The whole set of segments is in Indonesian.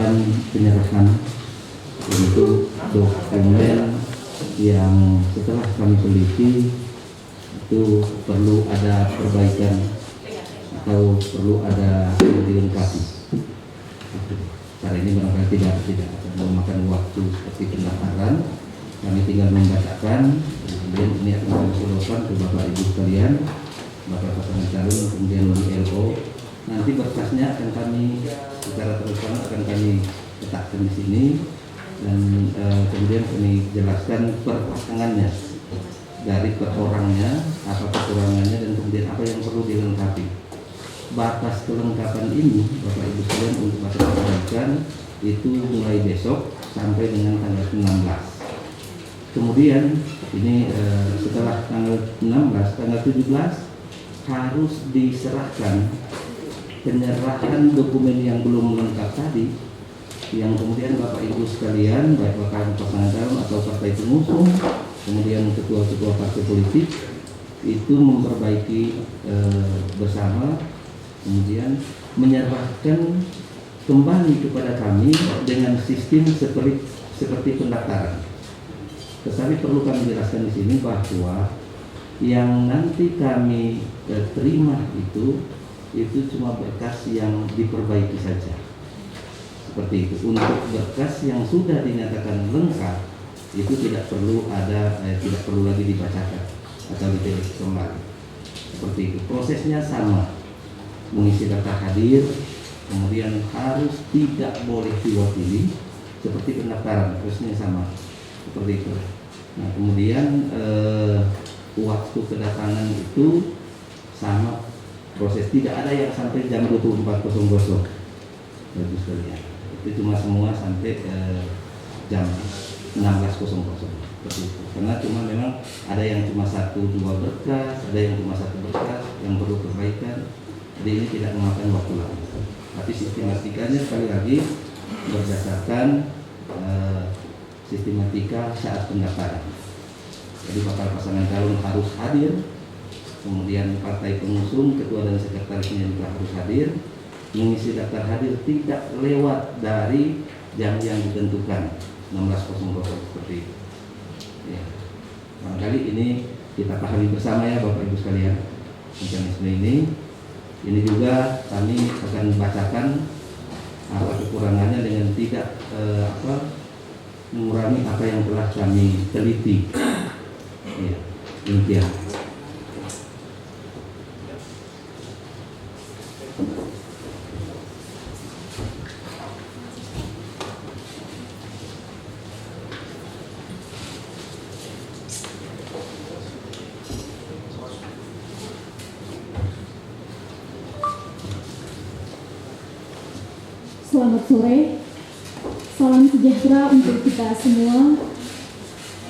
melakukan penyerahan untuk dokumen yang setelah kami teliti itu perlu ada perbaikan atau perlu ada dilengkapi. Cara ini barangkali tidak akan memakan waktu seperti pendaftaran. Kami tinggal membacakan, kemudian ini akan kami sodorkan ke Bapak Ibu sekalian, Bapak pasangan calon, kemudian melalui LO. Nanti berkasnya akan kami secara transparan akan kami letakkan di sini dan kemudian kami jelaskan perpasangannya dari per orangnya, apa kekurangannya dan kemudian apa yang perlu dilengkapi. Batas kelengkapan ini Bapak Ibu sekalian untuk batas perbaikan itu mulai besok sampai dengan tanggal 16. Kemudian ini setelah tanggal 16, tanggal 17 harus diserahkan penyerahan dokumen yang belum lengkap tadi, yang kemudian Bapak Ibu sekalian, baik bakal pasangan calon atau partai pengusung, kemudian ketua-ketua partai politik itu memperbaiki bersama, kemudian menyerahkan kembali kepada kami dengan sistem seperti pendaftaran. Tetapi perlu kami jelaskan di sini bahwa yang nanti kami terima itu cuma berkas yang diperbaiki saja. Seperti itu. Untuk berkas yang sudah dinyatakan lengkap itu tidak perlu lagi dibacakan atau diteliti kembali. Seperti itu. Prosesnya sama. Mengisi daftar hadir, kemudian harus tidak boleh diwakili seperti pendaftaran, prosesnya sama. Seperti itu. Nah, kemudian waktu kedatangan itu sama proses, tidak ada yang sampai jam 24.00. Bagus sekalian. Itu cuma semua sampai jam 16.00. Seperti itu. Karena cuma memang ada yang cuma 1-2 berkas, ada yang cuma 1 berkas yang perlu perbaikan. Jadi ini tidak memakan waktu lama. Tapi sistematikanya sekali lagi berdasarkan sistematika saat pendaftaran. Jadi bakal pasangan calon harus hadir, kemudian partai pengusung, ketua dan sekretarisnya juga harus hadir. Mengisi daftar hadir tidak lewat dari jam yang ditentukan 16.00 seperti itu. Ya. Barangkali ini kita pahami bersama ya Bapak Ibu sekalian mekanisme ini. Ini juga kami akan bacakan apa kekurangannya dengan tidak mengurangi apa yang telah kami teliti. Ya, demikian. Selamat sore, salam sejahtera untuk kita semua.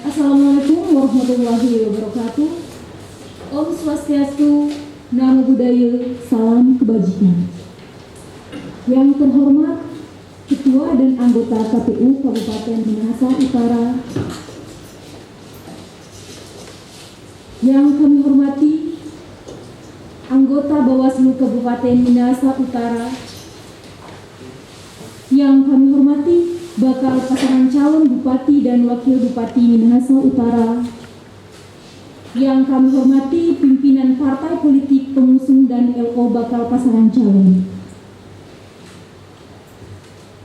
Assalamualaikum warahmatullahi wabarakatuh. Om Swastiastu, Namo Buddhaya, salam kebajikan. Yang terhormat Ketua dan anggota KPU Kabupaten Minahasa Utara, yang kami hormati anggota Bawaslu Kabupaten Minahasa Utara, yang kami hormati bakal pasangan calon Bupati dan Wakil Bupati Minahasa Utara, yang kami hormati pimpinan partai politik pengusung dan LO bakal pasangan calon.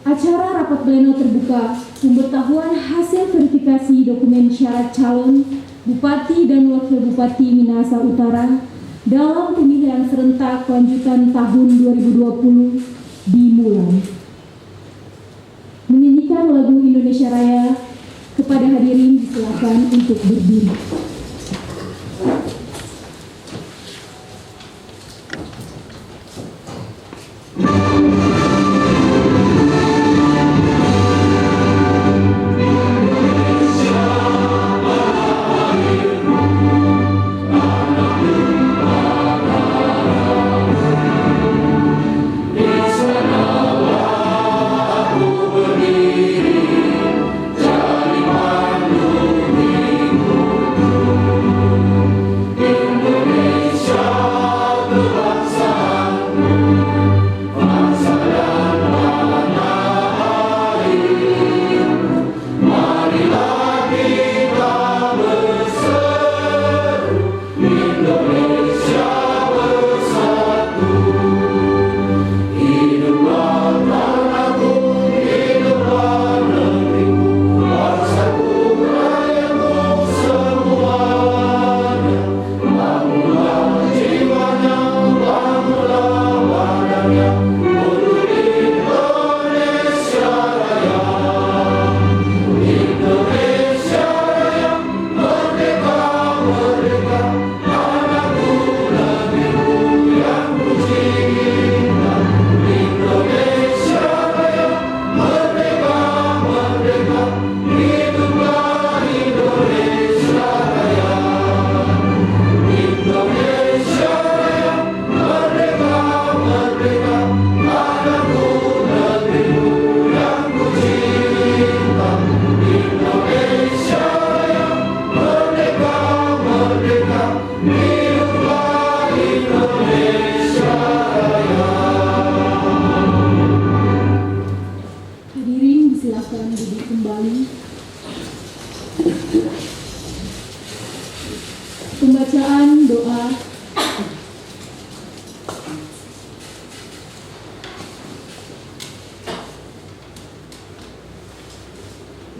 Acara rapat pleno terbuka pemberitahuan hasil verifikasi dokumen syarat calon Bupati dan Wakil Bupati Minahasa Utara dalam pemilihan serentak lanjutan tahun 2020 dimulai. Menyanyikan lagu Indonesia Raya, kepada hadirin disilakan untuk berdiri. Jadi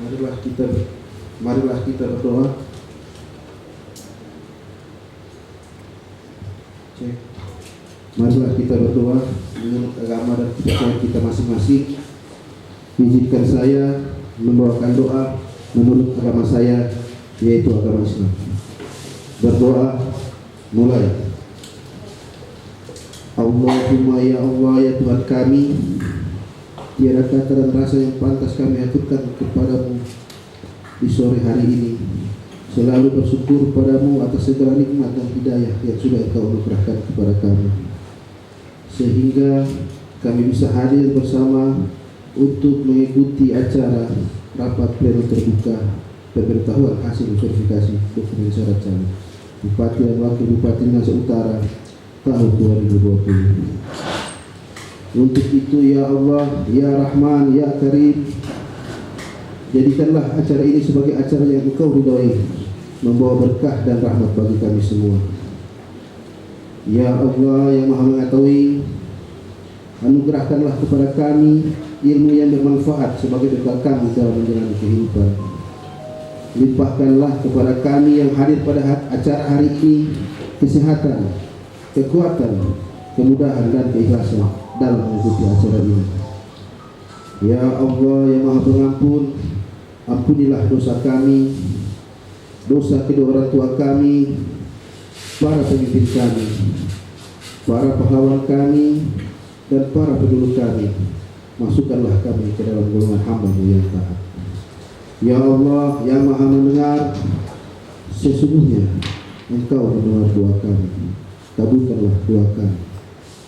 Marilah kita berdoa. Cek. Marilah kita berdoa menurut agama dan kepercayaan kita masing-masing. Izinkan saya membawakan doa menurut agama saya, yaitu agama Islam. Berdoa mulai. Allahumma ya Allah ya Tuhan kami, tiada kata dan rasa yang pantas kami aturkan kepadamu di sore hari ini. Selalu bersyukur padamu atas segala nikmat dan hidayah yang sudah Engkau anugerahkan kepada kami, sehingga kami bisa hadir bersama untuk mengikuti acara rapat pleno terbuka pemberitahuan hasil verifikasi dokumen syarat calon Bupati dan Wakil Bupati Minahasa Utara tahun 2020. Untuk itu ya Allah, ya Rahman, ya Karim, jadikanlah acara ini sebagai acara yang Engkau ridhoi, membawa berkah dan rahmat bagi kami semua. Ya Allah yang Maha Mengetahui, anugerahkanlah kepada kami ilmu yang bermanfaat sebagai bekal kami dalam menjalani kehidupan. Limpahkanlah kepada kami yang hadir pada acara hari ini kesehatan, kekuatan, kemudahan dan keikhlasan dalam mengikuti acara ini. Ya Allah yang Maha Pengampun, ampunilah dosa kami, dosa kedua orang tua kami, para pemimpin kami, para pahlawan kami, dan para penduduk kami. Masukkanlah kami ke dalam golongan hamba-Mu yang taat. Ya Allah yang Maha Mendengar, sesungguhnya Engkau mendengar doa kami. Kabulkanlah doa kami.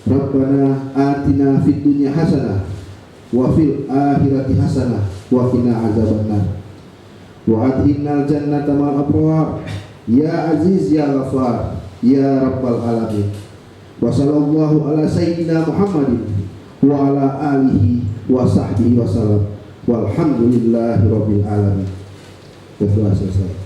Rabbana atina fid dunya hasanah wa fil akhirati hasanah wa qina azabannar wa adkhilnal jannata ma'al abrar ya aziz ya ghafar ya rabbal alamin. Wa sallallahu ala sayyidina Muhammadin wa ala alihi wa sahbihi wa salam walhamdulillahi rabbil alamin. Berdoa selesai.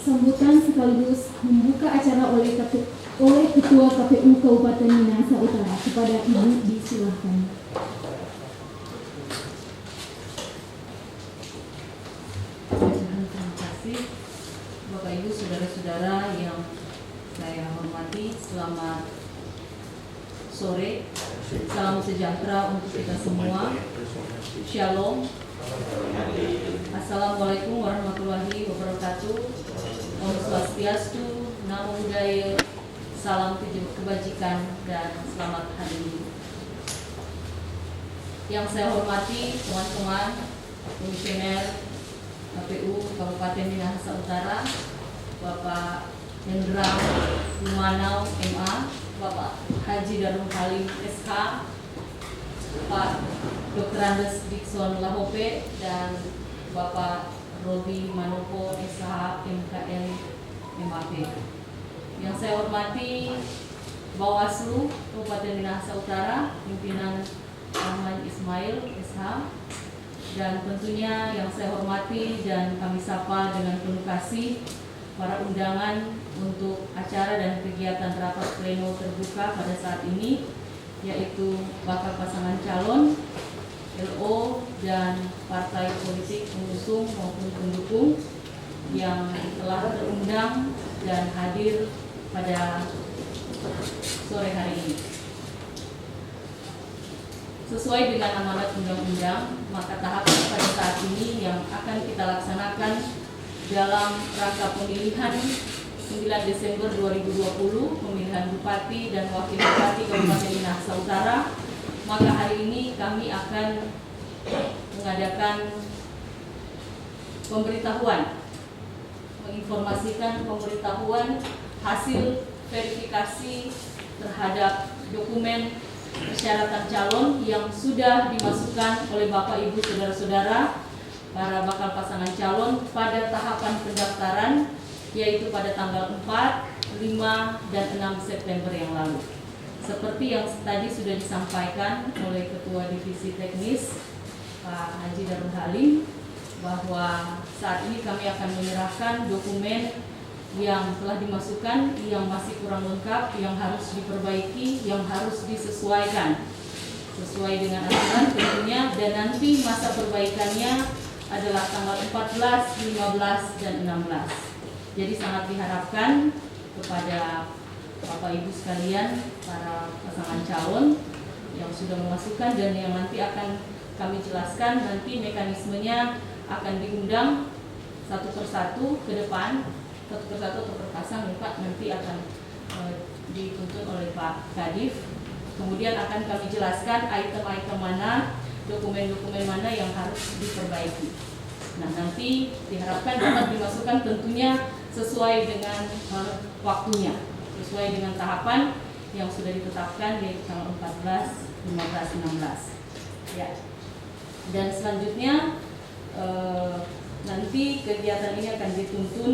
Sambutan sekaligus membuka acara oleh Ketua KPU Kabupaten Minahasa Utara. Kepada Ibu disilahkan. Terima kasih Bapak Ibu saudara-saudara yang saya hormati. Selamat sore, salam sejahtera untuk kita semua. Shalom. Assalamualaikum warahmatullahi wabarakatuh. Om Swastiastu, Namo Buddhaya, salam kebajikan dan selamat hari Minggu. Yang saya hormati teman-teman komisioner KPU Kabupaten Minahasa Utara, Bapak Hendra Lumanau MA, Bapak Haji Darul Halim SH, Pak Dr. Andes Dikson Lahope, dan Bapak Robi Manopo SH MKN MAP. Yang saya hormati Bawaslu Kabupaten Minahasa Utara, pimpinan Ahmad Ismail SH, dan tentunya yang saya hormati dan kami sapa dengan penuh kasih para undangan untuk acara dan kegiatan rapat pleno terbuka pada saat ini, yaitu bakal pasangan calon, LO, dan partai politik pengusung maupun pendukung yang telah terundang dan hadir pada sore hari ini. Sesuai dengan amanat undang-undang, maka tahapan pada saat ini yang akan kita laksanakan dalam rangka pemilihan 9 Desember 2020, pemilihan Bupati dan Wakil Bupati Kabupaten Minahasa Utara. Maka hari ini kami akan mengadakan pemberitahuan, menginformasikan pemberitahuan hasil verifikasi terhadap dokumen persyaratan calon yang sudah dimasukkan oleh Bapak Ibu saudara-saudara para bakal pasangan calon pada tahapan pendaftaran, yaitu pada tanggal 4, 5, dan 6 September yang lalu. Seperti yang tadi sudah disampaikan oleh Ketua Divisi Teknis Pak Haji Darul Halim, bahwa saat ini kami akan menyerahkan dokumen yang telah dimasukkan, yang masih kurang lengkap, yang harus diperbaiki, yang harus disesuaikan sesuai dengan aturan tentunya, dan nanti masa perbaikannya adalah tanggal 14, 15, dan 16. Jadi sangat diharapkan kepada Bapak Ibu sekalian, para pasangan calon yang sudah memasukkan dan yang nanti akan kami jelaskan, nanti mekanismenya akan diundang satu persatu ke depan, satu persatu atau terpasang Pak, nanti akan dituntun oleh Pak Kadif. Kemudian akan kami jelaskan item-item mana, dokumen-dokumen mana yang harus diperbaiki. Nah, nanti diharapkan dapat dimasukkan tentunya sesuai dengan waktunya, sesuai dengan tahapan yang sudah ditetapkan, yaitu tanggal 14, 15, 16. Ya. Dan selanjutnya nanti kegiatan ini akan dituntun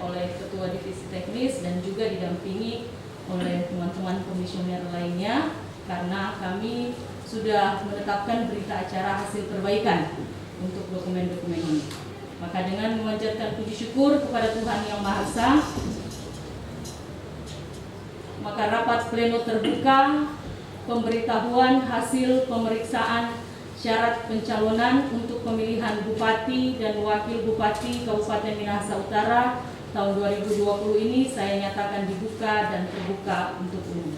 oleh Ketua Divisi Teknis dan juga didampingi oleh teman-teman komisioner lainnya, karena kami sudah menetapkan berita acara hasil perbaikan untuk dokumen-dokumen ini. Maka dengan memanjatkan puji syukur kepada Tuhan Yang Maha Esa, maka rapat pleno terbuka pemberitahuan hasil pemeriksaan syarat pencalonan untuk pemilihan Bupati dan Wakil Bupati Kabupaten Minahasa Utara tahun 2020 ini saya nyatakan dibuka dan terbuka untuk umum.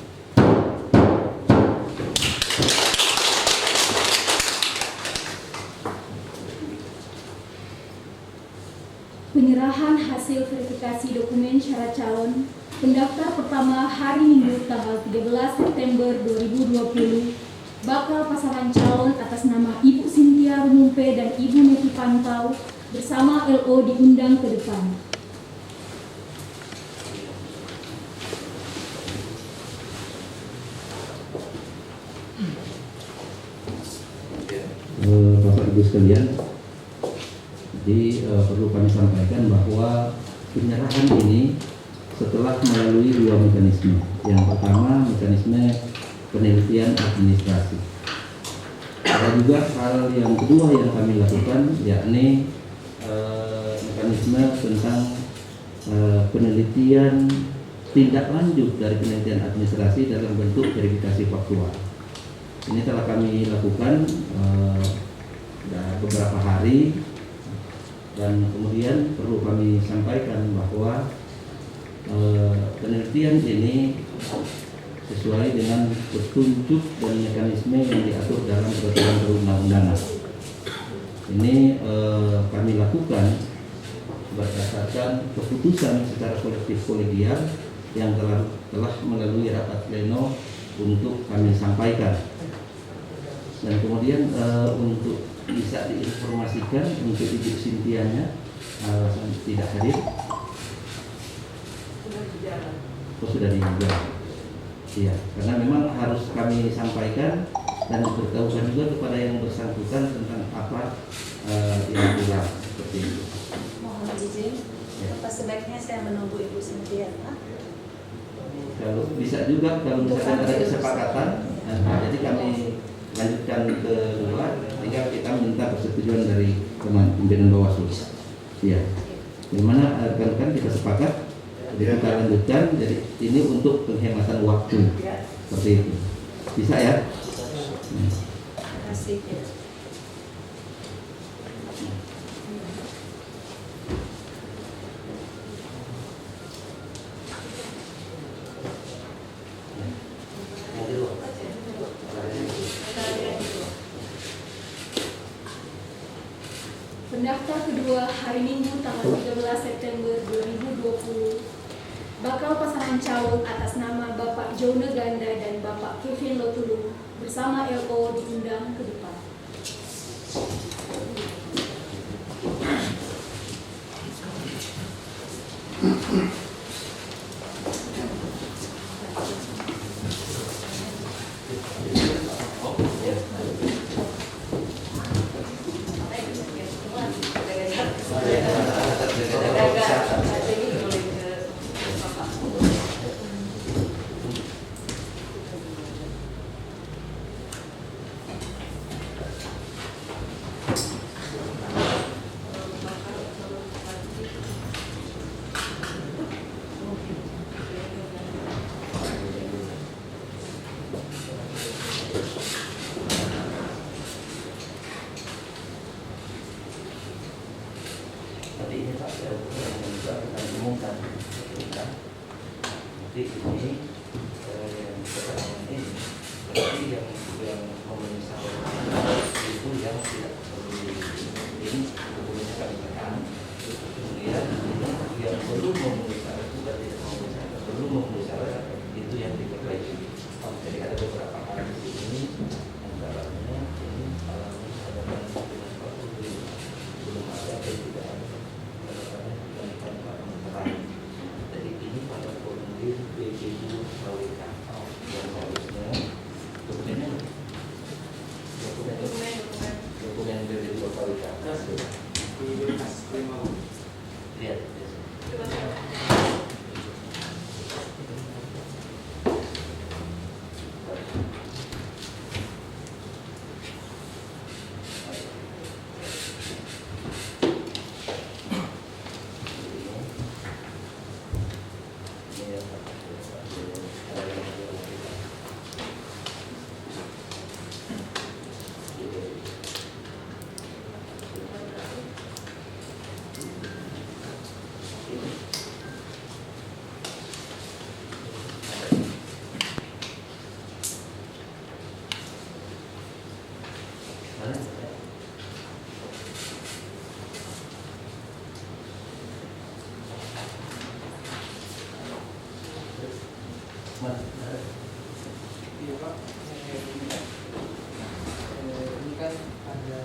Penyerahan hasil verifikasi dokumen syarat calon pendaftar pertama hari Minggu tanggal 13 September 2020. Bakal pasangan calon atas nama Ibu Cynthia Rumumpe dan Ibu Neti Pantau bersama LO diundang ke depan. Bapak Ibu sekalian, jadi perlu kami sampaikan bahwa penyerahan ini setelah melalui dua mekanisme. Yang pertama mekanisme penelitian administrasi. Ada juga hal yang kedua yang kami lakukan, yakni mekanisme tentang penelitian tindak lanjut dari penelitian administrasi dalam bentuk verifikasi faktual. Ini telah kami lakukan beberapa hari, dan kemudian perlu kami sampaikan bahwa penelitian ini sesuai dengan petunjuk dan mekanisme yang diatur dalam peraturan perundang-undangan. Ini kami lakukan berdasarkan keputusan secara kolektif kolegial yang telah melalui rapat pleno untuk kami sampaikan. Dan kemudian untuk bisa diinformasikan untuk Ibu Cynthia-nya tidak hadir. Sudah dijalan. Iya, karena memang harus kami sampaikan dan diberitahukan juga kepada yang bersangkutan tentang apa yang kurang seperti itu. Mohon izin, apa sebaiknya saya menunggu Ibu Cynthia? Kalau bisa juga, kalau misalkan ada kesepakatan, jadi kami lanjutkan kedua, tinggal kita minta persetujuan dari teman pimpinan Bawaslu. Iya, dimana rekan-rekan kita sepakat, jadi kita lanjutkan. Jadi ini untuk penghematan waktu, seperti itu. Bisa ya? Terima kasih. Pendaftar kedua hari Minggu tanggal 13 September 2020. Bakal pasangan calon atas nama Bapak Jone Ganda dan Bapak Kevin Lotulung bersama LO diundang ke depan. Nanti ini yang keterangan ini berarti yang memenuhi syarat itu yang tidak perlu ini dokumennya kami tekan. Kemudian ini yang belum memenuhi syarat itu berarti tidak memenuhi syarat. Belum memenuhi syarat itu yang diperbaiki. Jadi ada beberapa hal di sini antaranya ini alami ada belum ada dan tidak ada jadi ini pada formulir BPU KWK yang harusnya dokumen BPU KWK lihat Iya Pak, ini kan ada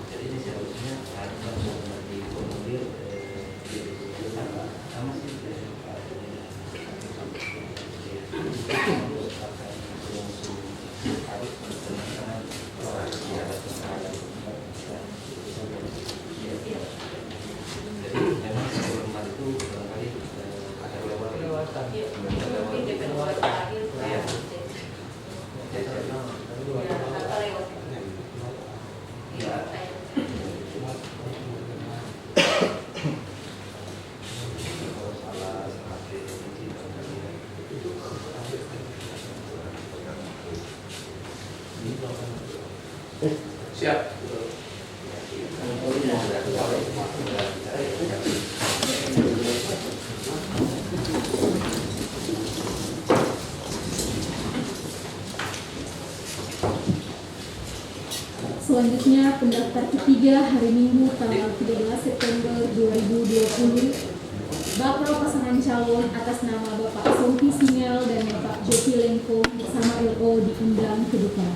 jadi ini seharusnya ada di formulir sama sih siap. Selanjutnya pendaftar ketiga hari Minggu tanggal 13 September 2020 bakal pasangan calon atas nama Bapak Sompi Singel dan Bapak Jeki Lengko bersama LO diundang ke depan.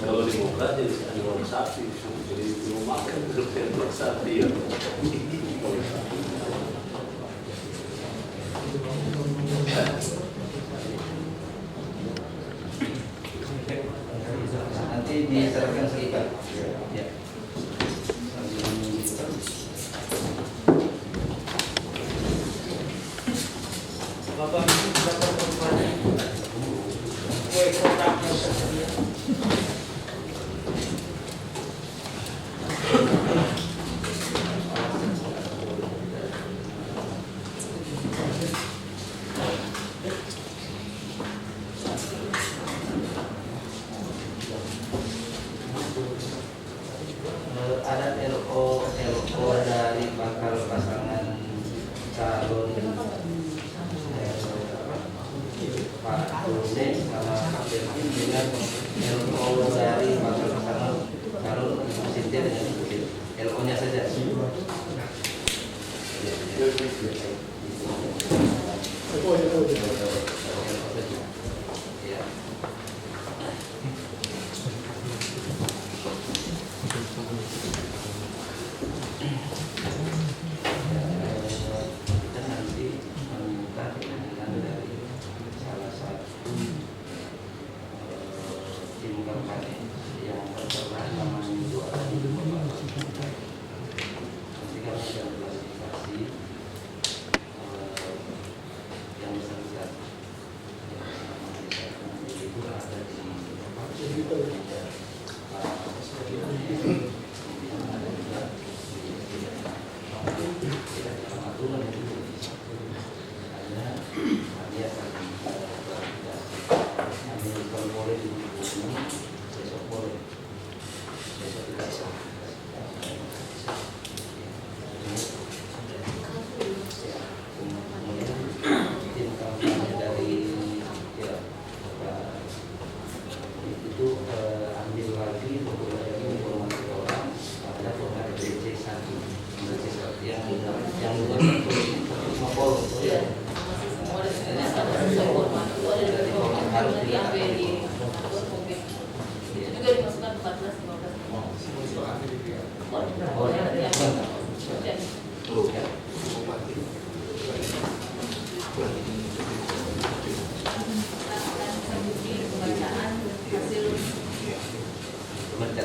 Kalau Demokrat jadi animal sapi, jadi mau makan terus sapi ya. Nanti diserahkan serikat. Ya. Bapak ini dapat berapa? Kue kotaknya tersedia. Ada LO dari bakal pasangan calon dengan LO dari bakal pasangan calon Ibu Sintia dengan Ibu Sintia. LO-nya saja. Ya. Kita nanti meminta keterangan dari salah satu tim kampanye yang tertera namanya itu ada di Bapak. Nanti kami akan klasifikasi yang bersangkutan. Itu ada di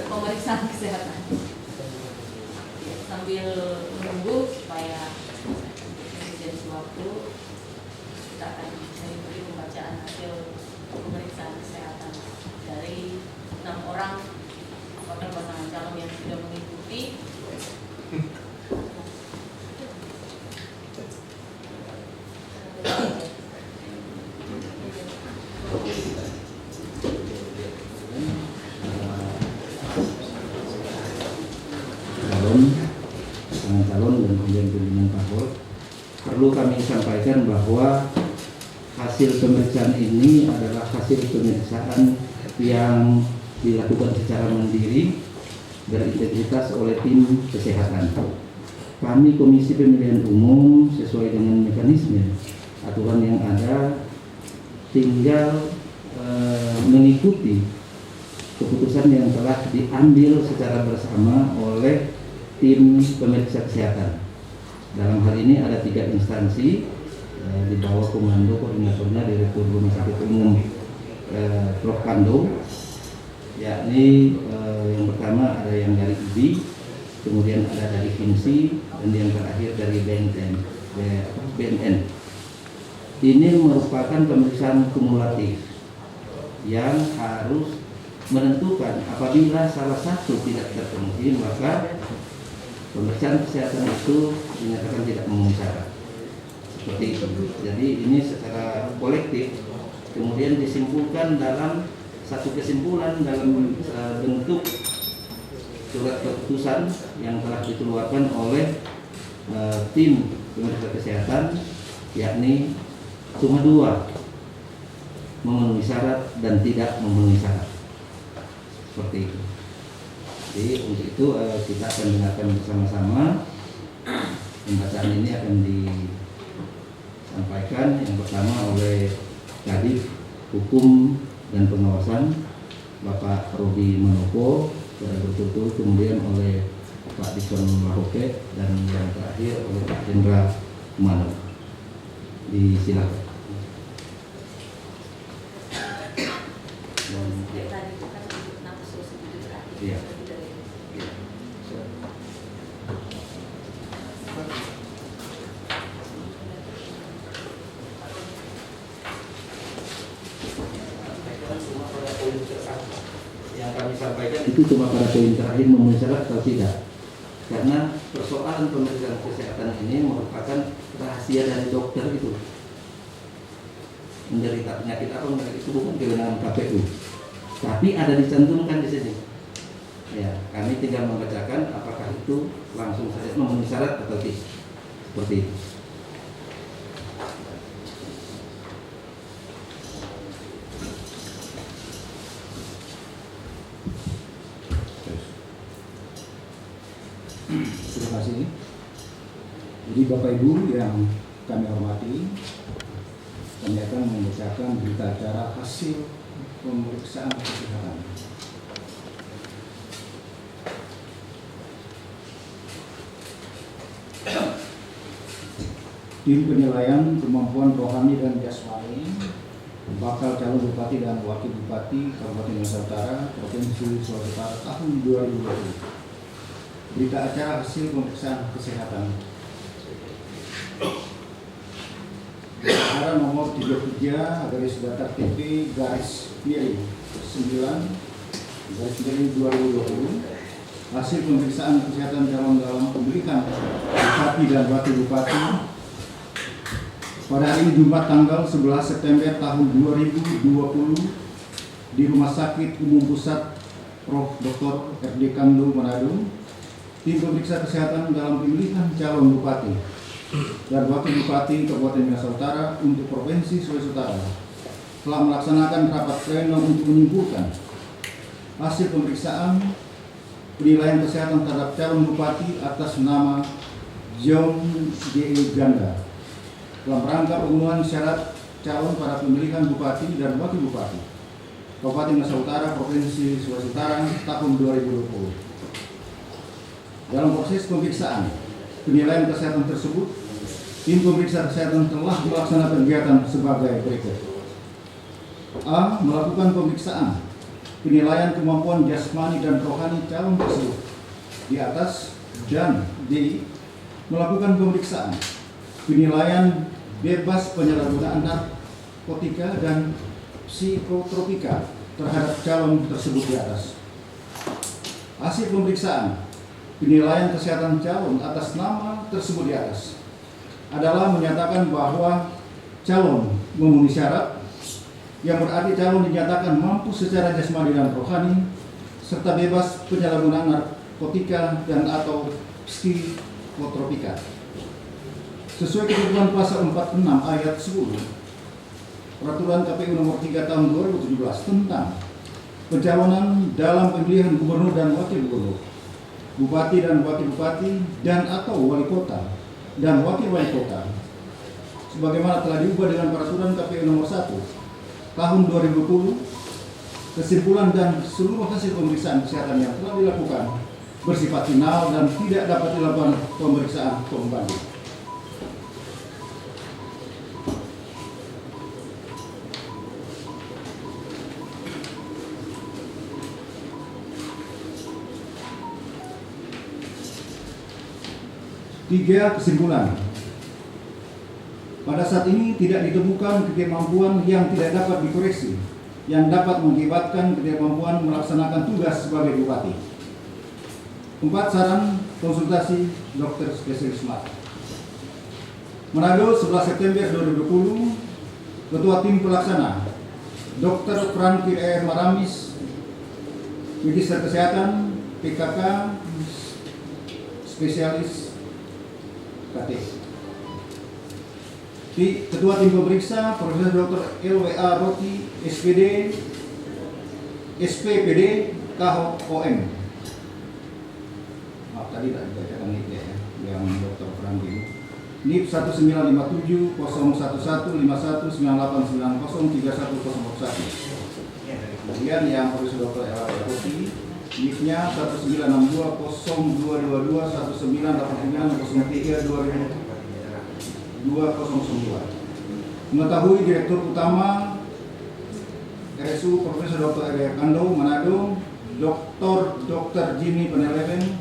pemeriksaan kesehatan sambil menunggu supaya menjadi sewaktu kita akan mengikuti pembacaan hasil pemeriksaan kesehatan dari 6 orang bakal pasangan calon yang sudah mengikuti. calon dan kemudian pimpinan parpol. Perlu kami sampaikan bahwa hasil pemeriksaan ini adalah hasil pemeriksaan yang dilakukan secara mandiri berintegritas oleh tim kesehatan. Kami Komisi Pemilihan Umum sesuai dengan mekanisme aturan yang ada tinggal mengikuti keputusan yang telah diambil secara bersama oleh tim pemeriksa kesehatan. Dalam hal ini ada 3 instansi di bawah komando koordinatornya Direktur Rumah Sakit Umum Prof. Kando, yakni yang pertama ada yang dari IBI, kemudian ada dari KIMSI, dan yang terakhir dari BNN. Ini merupakan pemeriksaan kumulatif yang harus menentukan apabila salah satu tidak terpenuhi, maka pemeriksaan kesehatan itu dinyatakan tidak memenuhi syarat. Seperti itu. Jadi ini secara kolektif kemudian disimpulkan dalam satu kesimpulan dalam bentuk surat keputusan yang telah dikeluarkan oleh tim pemeriksa kesehatan, yakni cuma 2 memenuhi syarat dan tidak memenuhi syarat. Seperti itu. Jadi untuk itu kita akan dengarkan bersama-sama. Pembacaan ini akan disampaikan yang pertama oleh Kadif Hukum dan Pengawasan Bapak Rodi Manopo secara berturut-turut, kemudian oleh Pak Dikon Mahoke, dan yang terakhir oleh Pak Jenderal Mano. Disilakan. Iya. Yang kami sampaikan itu cuma pada poin terakhir memenuhi syarat atau tidak, karena persoalan pemeriksaan kesehatan ini merupakan rahasia dari dokter itu. Menderita penyakit apa enggak itu bukan kewenangan KPU, tapi ada dicantumkan di sini. Ya, kami tinggal membacakan apakah itu langsung saja memenuhi syarat atau tidak. Seperti itu. Jadi Bapak Ibu yang kami hormati, kami akan membacakan berita acara hasil pemeriksaan kesehatan. Tim penilaian kemampuan rohani dan jasmani bakal calon bupati dan wakil bupati Kabupaten Minahasa Utara, Provinsi Sulawesi Utara tahun 2020. Berita acara hasil pemeriksaan kesehatan. Acara nomor 33 garis datar TP garis miring 9 garis miring 2020. Hasil pemeriksaan kesehatan calon dalam pemilihan bupati dan wakil bupati pada hari ini Jumat tanggal 11 September tahun 2020 di Rumah Sakit Umum Pusat Prof. Dr. R.D. Kando Manado. Tim pemeriksa kesehatan dalam pemilihan calon bupati dan wakil bupati Kabupaten Minahasa Utara untuk Provinsi Sulawesi Utara telah melaksanakan rapat pleno untuk menyimpulkan hasil pemeriksaan penilaian kesehatan terhadap calon bupati atas nama John J.E. Ganda dalam rangka pemenuhan syarat calon pada pemilihan bupati dan wakil bupati Kabupaten Minahasa Utara Provinsi Sulawesi Utara tahun 2020. Dalam proses pemeriksaan penilaian kesehatan tersebut, tim pemeriksa kesehatan telah melaksanakan kegiatan sebagai berikut. A. Melakukan pemeriksaan penilaian kemampuan jasmani dan rohani calon tersebut di atas, dan D. Melakukan pemeriksaan penilaian bebas penyalahgunaan narkotika dan psikotropika terhadap calon tersebut di atas. Hasil pemeriksaan penilaian kesehatan calon atas nama tersebut di atas adalah menyatakan bahwa calon memenuhi syarat, yang berarti calon dinyatakan mampu secara jasmani dan rohani serta bebas penyalahgunaan narkotika dan atau psikotropika. Sesuai ketentuan pasal 46 ayat 10 Peraturan KPU nomor 3 tahun 2017 tentang pencalonan dalam pemilihan gubernur dan wakil gubernur, bupati dan wakil bupati, dan atau wali kota dan wakil wali kota, sebagaimana telah diubah dengan Peraturan KPU nomor 1 tahun 2020. Kesimpulan dan seluruh hasil pemeriksaan kesehatan yang telah dilakukan bersifat final dan tidak dapat dilakukan pemeriksaan kembali. Tiga, kesimpulan. Pada saat ini tidak ditemukan kemampuan yang tidak dapat dikoreksi yang dapat mengakibatkan ketidakmampuan melaksanakan tugas sebagai bupati. 4. Saran konsultasi dokter spesialis mata. Manado, 11 September 2020. Ketua Tim Pelaksana Dr. Franky R. Maramis, Magister Kesehatan, PKK, Spesialis KT. Ketua Tim Pemeriksa Profesor Dr. LWA Roti, SPD, SPPD, KOM. Maaf tadi tak dibacakan NIP ya, yang Dr. Franky. NIP 1957 011 51 9890 3101. Kemudian yang Profesor Dr. LWA Roti, NIP-nya 1962 0222 1989 0209. Mengetahui Direktur Utama RSU Profesor Dr. R.D. Kando Manado, Dr. Jimmy Peneleven,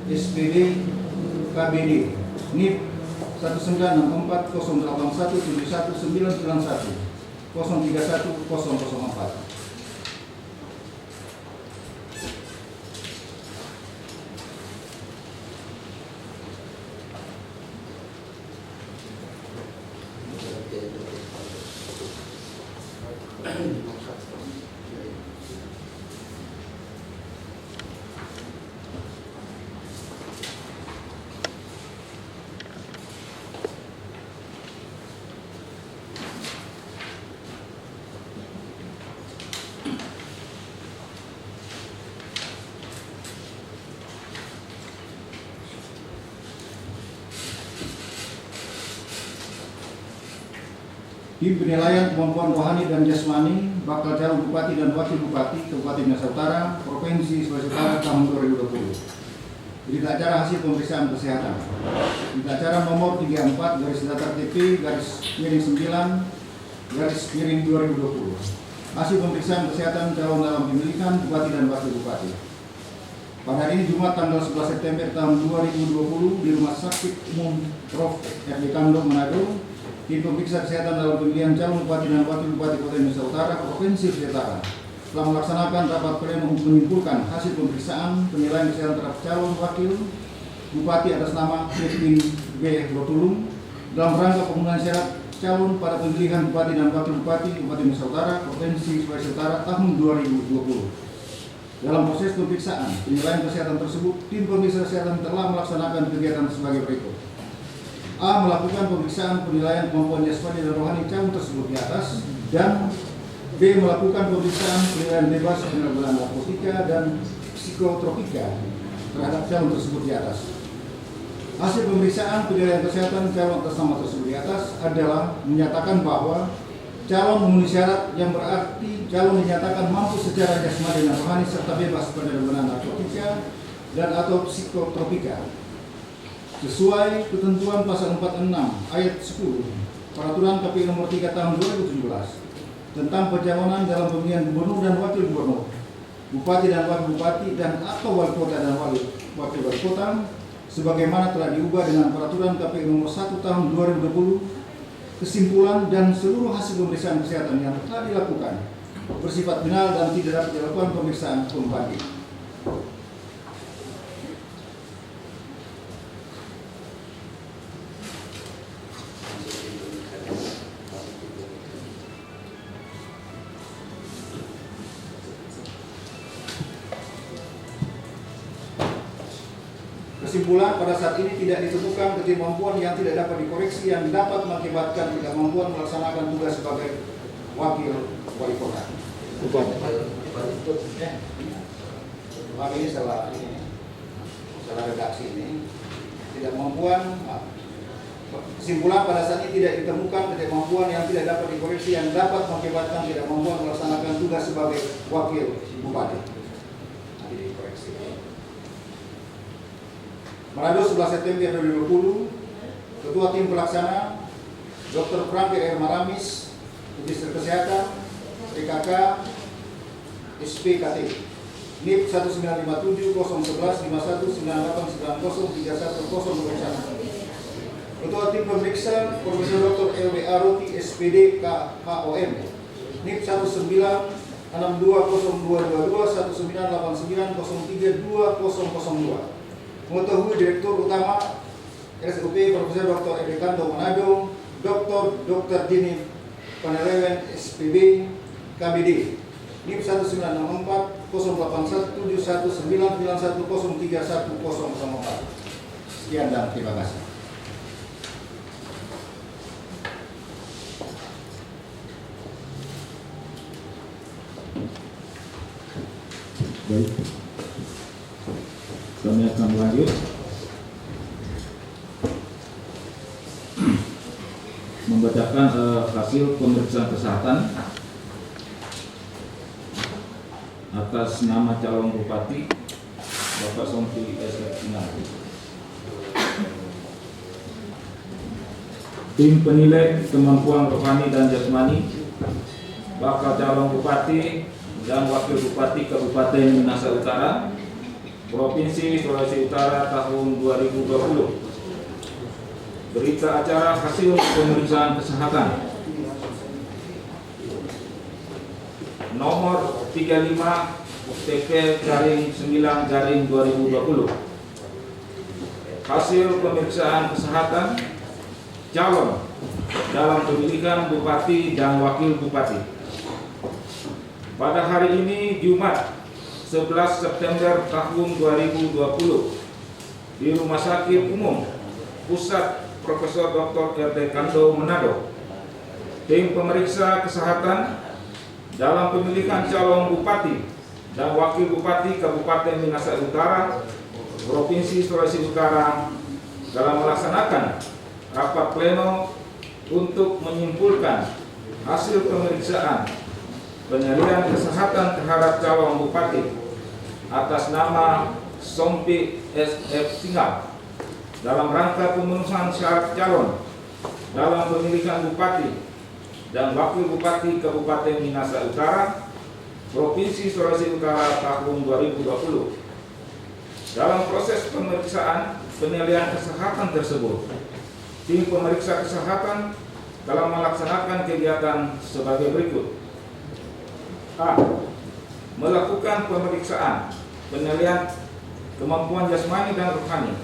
SPD, KBD, NIP 1964 081 71 991 031 004. Tim penilaian kemampuan rohani dan jasmani bakal calon bupati dan wakil bupati Kabupaten Minahasa Utara, Provinsi Sulawesi Utara tahun 2020. Berita acara hasil pemeriksaan kesehatan. Berita acara nomor 34 garis datar TP garis miring 9 garis miring 2020. Hasil pemeriksaan kesehatan calon dalam pemilikan bupati dan wakil bupati. Pada hari ini Jumat tanggal 11 September tahun 2020 di Rumah Sakit Umum Prof. R.D. Kando Manado, tim pemeriksa kesehatan dalam pemilihan calon bupati dan wakil bupati Kota Minahasa Utara, Provinsi Sulawesi Utara telah melaksanakan rapat pleno untuk menyimpulkan hasil pemeriksaan penilaian kesehatan terhadap calon wakil bupati atas nama Kevin B. Rotulung dalam rangka pemenuhan syarat calon pada pemilihan bupati dan wakil bupati Kabupaten Minahasa Utara, Provinsi Sulawesi Utara tahun 2020. Dalam proses pemeriksaan penilaian kesehatan tersebut, tim pemeriksa kesehatan telah melaksanakan kegiatan sebagai berikut. A. Melakukan pemeriksaan penilaian kemampuan jasmani dan rohani calon tersebut di atas, dan B. Melakukan pemeriksaan penilaian bebas penyalahgunaan narkotika dan psikotropika terhadap calon tersebut di atas. Hasil pemeriksaan penilaian kesehatan calon atas nama tersebut di atas adalah menyatakan bahwa calon memenuhi syarat, yang berarti calon dinyatakan mampu secara jasmani dan rohani serta bebas penyalahgunaan narkotika dan atau psikotropika sesuai ketentuan pasal 46 ayat 10 Peraturan KPU nomor 3 tahun 2017 tentang pencalonan dalam pemilihan gubernur dan wakil gubernur, bupati dan wakil bupati dan atau wali kota dan wakil wali kota sebagaimana telah diubah dengan Peraturan KPU nomor 1 tahun 2020. Kesimpulan dan seluruh hasil pemeriksaan kesehatan yang telah dilakukan bersifat final dan tidak dapat dilakukan pemeriksaan kembali. Kesimpulan, pada saat ini tidak ditemukan ketidakmampuan yang tidak dapat dikoreksi yang dapat mengakibatkan ketidakmampuan melaksanakan tugas sebagai wakil wali kota. Ini salah redaksi ini. Ketidakmampuan. Kesimpulan, pada saat ini tidak ditemukan ketidakmampuan yang tidak dapat dikoreksi yang dapat mengakibatkan ketidakmampuan melaksanakan tugas sebagai wakil bupati. Nanti dikoreksi. Manado 11 September 2020, Ketua Tim Pelaksana Dr. Frank R. Maramis, Minister Kesehatan, PKK, SPKT, NIP 1957 011 51 98 90 31 Ketua Tim Pemeriksa Profesor Dr. LB Aroti, SPD, KHOM, NIP 1962 0222 1989 03 2002. Mengetahui Direktur Utama RSUP Profesor Dr. R.D. Kando Manado, Dr. Dini Panelewen, SPB, KBD, NIP 1964 081 71 991 031 004. Sekian dan terima kasih. Baik, kami akan lanjut membacakan hasil pemeriksaan kesehatan atas nama calon bupati Bapak Sompi S. Kinar. Tim penilai kemampuan rohani dan jasmani bakal calon bupati dan wakil bupati Kabupaten Minahasa Utara, Provinsi Sulawesi Utara tahun 2020. Berita acara hasil pemeriksaan kesehatan nomor 35 TP-9-2020. Hasil pemeriksaan kesehatan calon dalam pemilihan bupati dan wakil bupati. Pada hari ini Jumat 11 September tahun 2020 di Rumah Sakit Umum Pusat Profesor Dr. R.D. Kando Manado, tim pemeriksa kesehatan dalam pemilihan calon bupati dan wakil bupati Kabupaten Minahasa Utara, Provinsi Sulawesi Utara dalam melaksanakan rapat pleno untuk menyimpulkan hasil pemeriksaan penilaian kesehatan terhadap calon bupati atas nama Sompi SF Singal dalam rangka pemenuhan syarat calon dalam pemilihan bupati dan wakil bupati Kabupaten Minahasa Utara, Provinsi Sulawesi Utara tahun 2020. Dalam proses pemeriksaan penilaian kesehatan tersebut, tim pemeriksa kesehatan telah melaksanakan kegiatan sebagai berikut. A. Melakukan pemeriksaan penilaian kemampuan jasmani dan rohani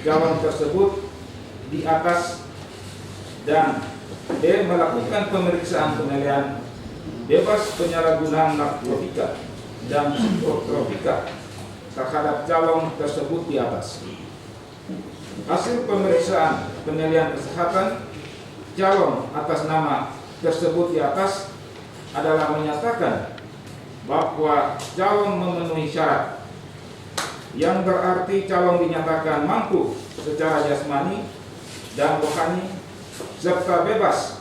calon tersebut di atas, dan B. Melakukan pemeriksaan penilaian bebas penyalahgunaan narkotika dan psikotropika terhadap calon tersebut di atas. Hasil pemeriksaan penilaian kesehatan calon atas nama tersebut di atas adalah menyatakan bahwa calon memenuhi syarat, yang berarti calon dinyatakan mampu secara jasmani dan rohani serta bebas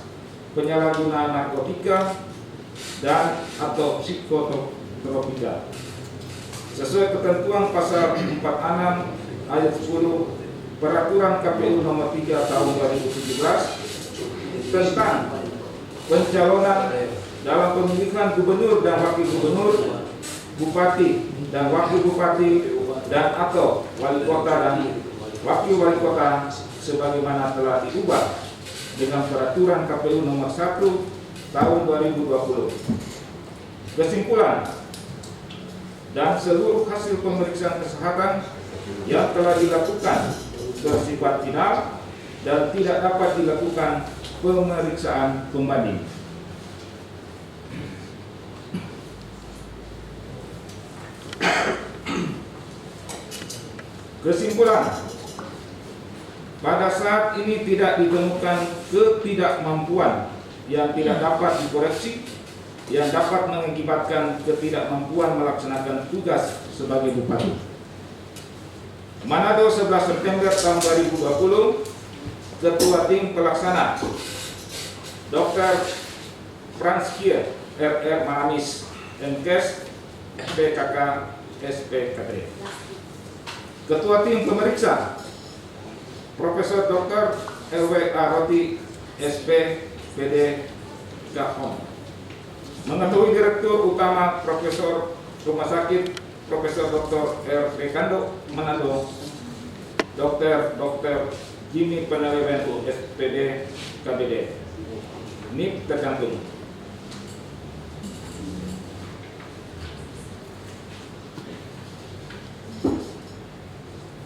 penyalahgunaan narkotika dan atau psikotropika sesuai ketentuan pasal 46 ayat 10 Peraturan KPU nomor 3 tahun 2017 tentang pencalonan dalam pemilihan gubernur dan wakil gubernur, bupati dan wakil bupati, dan atau wali kota dan wakil wali kota sebagaimana telah diubah dengan Peraturan KPU nomor 1 tahun 2020. Kesimpulan, dan seluruh hasil pemeriksaan kesehatan yang telah dilakukan bersifat final dan tidak dapat dilakukan pemeriksaan pembanding. Kesimpulan, pada saat ini tidak ditemukan ketidakmampuan yang tidak dapat dikoreksi yang dapat mengakibatkan ketidakmampuan melaksanakan tugas sebagai bupati. Manado 11 September tahun 2020, Ketua Tim Pelaksana Dr. Franskier RR Manamis MKes SPKK SPKT. Ketua Tim Pemeriksa Profesor Dr. LWA Roti SPPD Kahom. Mengetahui Direktur Utama Profesor Rumah Sakit Profesor Dr. R. Rekando Manado, Dr. Jimmy Penelewen SPD KBD. NIP tergantung.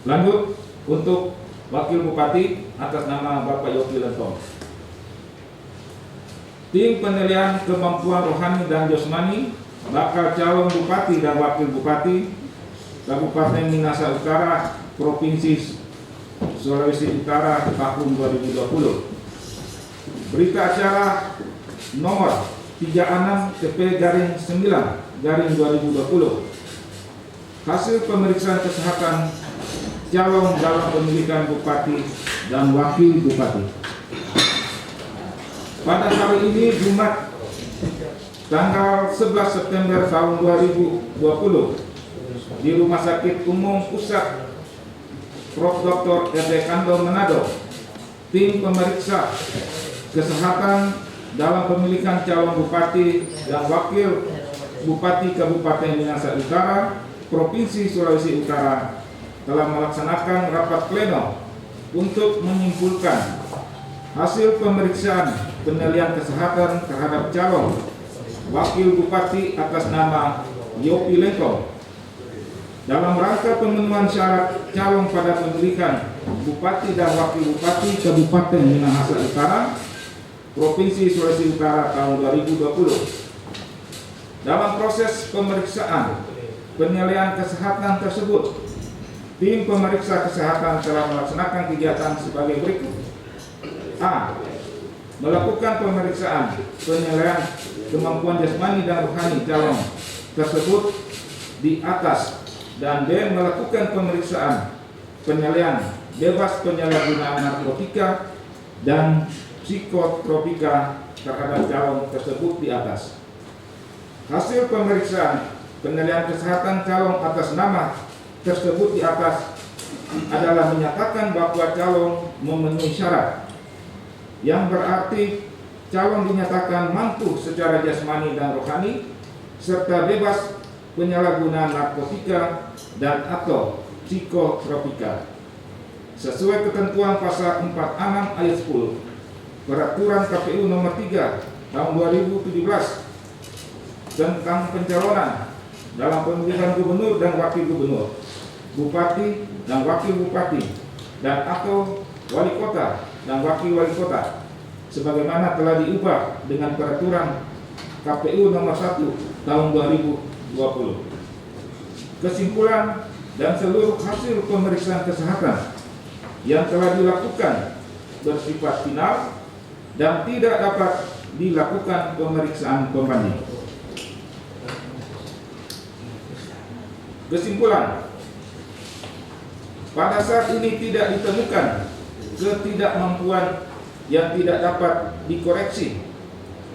Lanjut untuk Wakil Bupati atas nama Bapak Yopi Lentong. Tim penilaian kemampuan rohani dan jasmani bakal calon bupati dan wakil bupati Kabupaten Minahasa Utara, Provinsi Sulawesi Utara tahun 2020. Berita acara nomor 36/9/2020. Hasil pemeriksaan kesehatan calon dalam pemilihan bupati dan wakil bupati. Pada hari ini Jumat tanggal 11 September tahun 2020 di Rumah Sakit Umum Pusat Prof. Dr. R. Rekando Manado, tim pemeriksa kesehatan dalam pemilihan calon bupati dan wakil bupati Kabupaten Minahasa Utara, Provinsi Sulawesi Utara telah melaksanakan rapat pleno untuk menyimpulkan hasil pemeriksaan penilaian kesehatan terhadap calon wakil bupati atas nama Yopi Lentong dalam rangka pemenuhan syarat calon pada pemilihan bupati dan wakil bupati Kabupaten Minahasa Utara, Provinsi Sulawesi Utara tahun 2020. Dalam proses pemeriksaan penilaian kesehatan tersebut, tim pemeriksa kesehatan telah melaksanakan kegiatan sebagai berikut. A. Melakukan pemeriksaan penilaian kemampuan jasmani dan rohani calon tersebut di atas, dan B. Melakukan pemeriksaan penilaian bebas penyalahgunaan narkotika dan psikotropika terhadap calon tersebut di atas. Hasil pemeriksaan penilaian kesehatan calon atas nama tersebut di atas adalah menyatakan bahwa calon memenuhi syarat, yang berarti calon dinyatakan mampu secara jasmani dan rohani serta bebas penyalahgunaan narkotika dan atau psikotropika sesuai ketentuan pasal 46 ayat 10 Peraturan KPU nomor 3 tahun 2017 tentang pencalonan dalam pemilihan gubernur dan wakil gubernur, bupati dan wakil bupati, dan atau wali kota dan wakil wali kota, sebagaimana telah diubah dengan peraturan KPU nomor 1 tahun 2020. Kesimpulan dan seluruh hasil pemeriksaan kesehatan yang telah dilakukan bersifat final dan tidak dapat dilakukan pemeriksaan pembanding. Kesimpulan, pada saat ini tidak ditemukan ketidakmampuan yang tidak dapat dikoreksi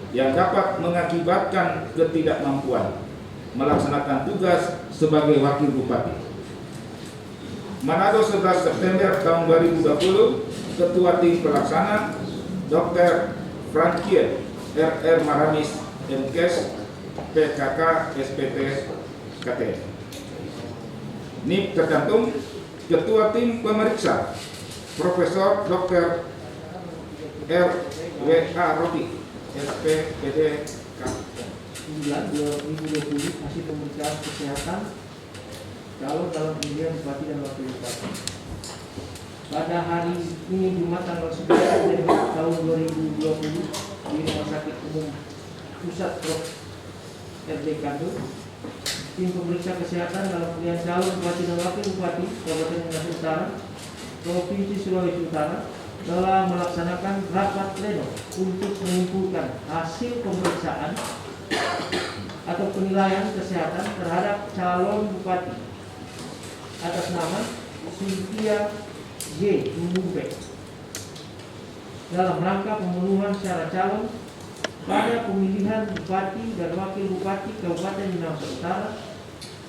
yang dapat mengakibatkan ketidakmampuan melaksanakan tugas sebagai wakil bupati. Manado 11 September tahun 2020, Ketua Tim Pelaksana Dr. Frankie RR Maramis MKes PKK SPT KT. NIP tercantum Ketua Tim Pemeriksa Profesor Dr. R.W.A. Roti SPPD KT. 9/2020 hasil pemeriksaan kesehatan calon dalam pemilihan bupati dan wakil bupati. Pada hari ini Jumat tanggal 9 September tahun 2020 di Rumah Sakit Umum Pusat Prof. RD Kado, tim pemeriksa kesehatan dalam pemilihan calon bupati dan wakil bupati Kabupaten Minahasa Utara, Provinsi Sulawesi Utara telah melaksanakan rapat pleno untuk mengumpulkan hasil pemeriksaan atau penilaian kesehatan terhadap calon bupati atas nama Cynthia G. Mumbe dalam rangka pemenuhan syarat calon pada pemilihan bupati dan wakil bupati Kabupaten Minahasa Utara,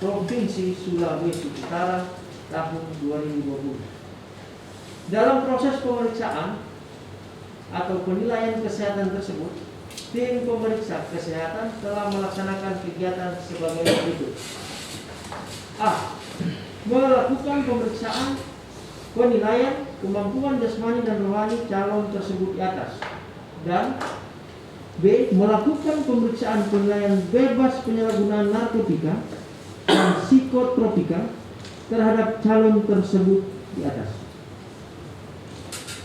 Provinsi Sulawesi Utara tahun 2020. Dalam proses pemeriksaan atau penilaian kesehatan tersebut, tim pemeriksa kesehatan telah melaksanakan kegiatan sebagai berikut. A. Melakukan pemeriksaan penilaian kemampuan jasmani dan rohani calon tersebut di atas. Dan B. Melakukan pemeriksaan penilaian bebas penyalahgunaan narkotika dan psikotropika terhadap calon tersebut di atas.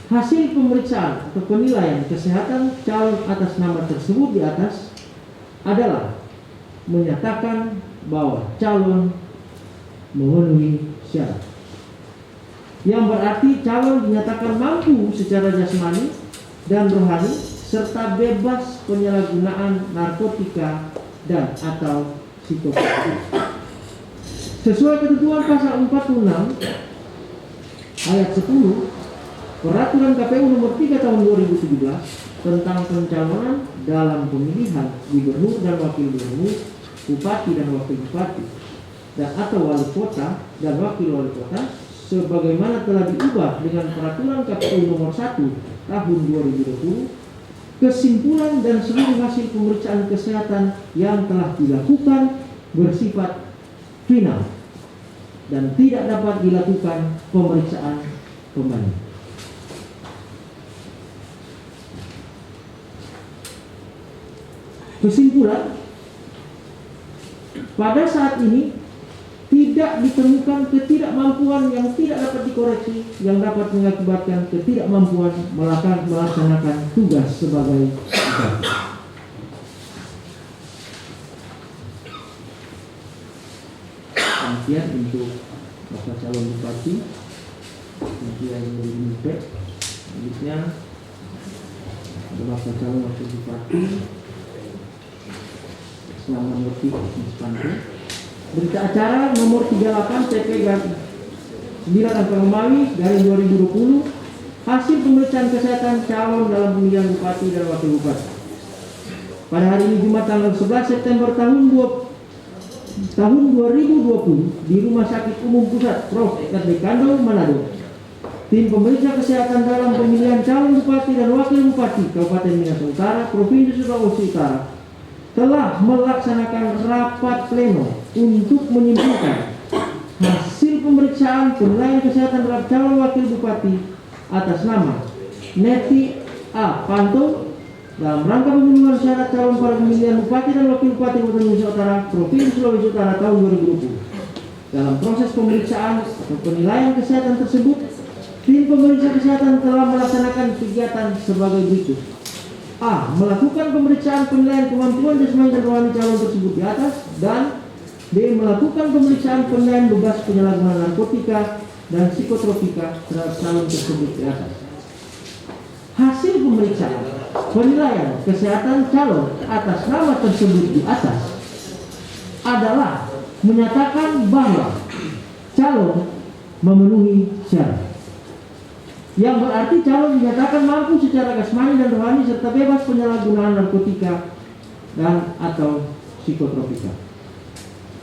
Hasil pemeriksaan atau penilaian kesehatan calon atas nama tersebut di atas adalah menyatakan bahwa calon memenuhi syarat, yang berarti calon dinyatakan mampu secara jasmani dan rohani serta bebas penyalahgunaan narkotika dan atau psikotropika. Sesuai ketentuan pasal 46 ayat 10 Peraturan KPU nomor 3 tahun 2017 tentang pencalonan dalam pemilihan gubernur dan wakil gubernur, bupati dan wakil bupati, dan atau wali kota dan wakil wali kota, sebagaimana telah diubah dengan Peraturan KPU nomor 1 tahun 2020. Kesimpulan dan seluruh hasil pemeriksaan kesehatan yang telah dilakukan bersifat final dan tidak dapat dilakukan pemeriksaan kembali. Kesimpulan, pada saat ini tidak ditemukan ketidakmampuan yang tidak dapat dikoreksi yang dapat mengakibatkan ketidakmampuan melaksanakan tugas sebagai bupati. Demikian untuk bakal calon bupati. Kemudian yang selanjutnya bakal calon wakil bupati. Nama Murti Mispanto. Berita acara nomor 38 CP 9 Angka Romawi dari 2020 hasil pemeriksaan kesehatan calon dalam pemilihan bupati dan wakil bupati. Pada hari ini Jumat tanggal 11 September tahun 2020 di Rumah Sakit Umum Pusat Prof. RD Kando, Manado, tim pemeriksa kesehatan dalam pemilihan calon bupati dan wakil bupati Kabupaten Minahasa Utara, Provinsi Sulawesi Utara telah melaksanakan rapat pleno untuk menyimpulkan hasil pemeriksaan penilaian kesehatan terhadap calon wakil bupati atas nama Neti A. Panto dalam rangka pemenuhan syarat calon pada pemilihan bupati dan wakil bupati Kabupaten Minahasa Utara, Provinsi Sulawesi Utara tahun 2020. Dalam proses pemeriksaan atau penilaian kesehatan tersebut, tim pemeriksa kesehatan telah melaksanakan kegiatan sebagai berikut. A. Melakukan pemeriksaan penilaian kemampuan jasmani dan rohani calon tersebut di atas, dan B. Melakukan pemeriksaan penilaian bebas penyalahgunaan narkotika dan psikotropika terhadap calon tersebut di atas. Hasil pemeriksaan penilaian kesehatan calon atas nama tersebut di atas adalah menyatakan bahwa calon memenuhi syarat, yang berarti calon dinyatakan mampu secara jasmani dan rohani serta bebas penyalahgunaan narkotika dan atau psikotropika.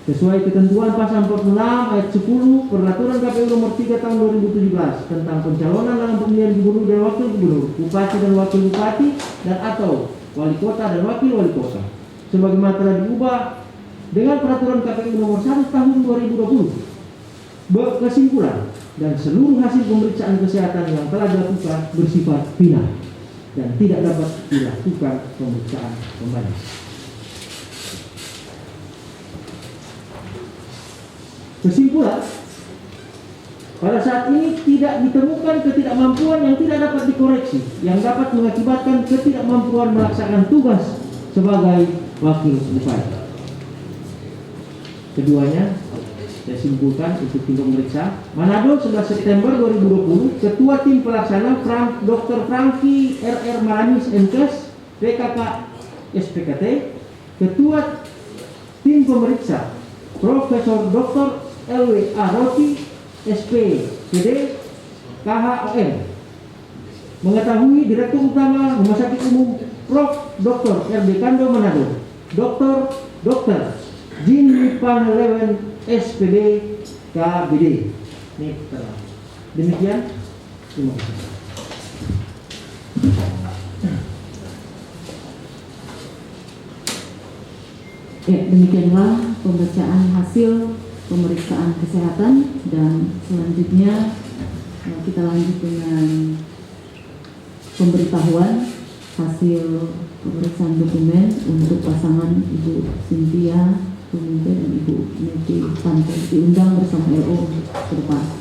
Sesuai ketentuan pasal 46 ayat 10 Peraturan KPU nomor 3 tahun 2017 tentang pencalonan dalam pemilihan gubernur dan wakil gubernur, bupati dan wakil bupati dan atau wali kota dan wakil wali kota, sebagaimana telah diubah dengan Peraturan KPU nomor 1 tahun 2020. Berkesimpulan, dan seluruh hasil pemeriksaan kesehatan yang telah dilakukan bersifat final dan tidak dapat dilakukan pemeriksaan kembali. Kesimpulan, pada saat ini tidak ditemukan ketidakmampuan yang tidak dapat dikoreksi yang dapat mengakibatkan ketidakmampuan melaksanakan tugas sebagai wakil bupati. Keduanya saya simpulkan untuk tim pemeriksa. Manado 11 September 2020, Ketua Tim Pelaksana Dr. Franky RR Maramis MKes PKK SPKT, Ketua Tim Pemeriksa Profesor Dr. LW Roti SPPD KHOM. Mengetahui Direktur Utama Rumah Sakit Umum Prof. Dr. RD Kando Manado, Dr. Jin Panelewen SPD KBD. Demikian, terima kasih. Ya, demikianlah pembacaan hasil pemeriksaan kesehatan, dan selanjutnya kita lanjut dengan pemberitahuan hasil pemeriksaan dokumen untuk pasangan Ibu Cynthia Tumimpe dan Ibu Neti Panto. Diundang bersama LO ke depan.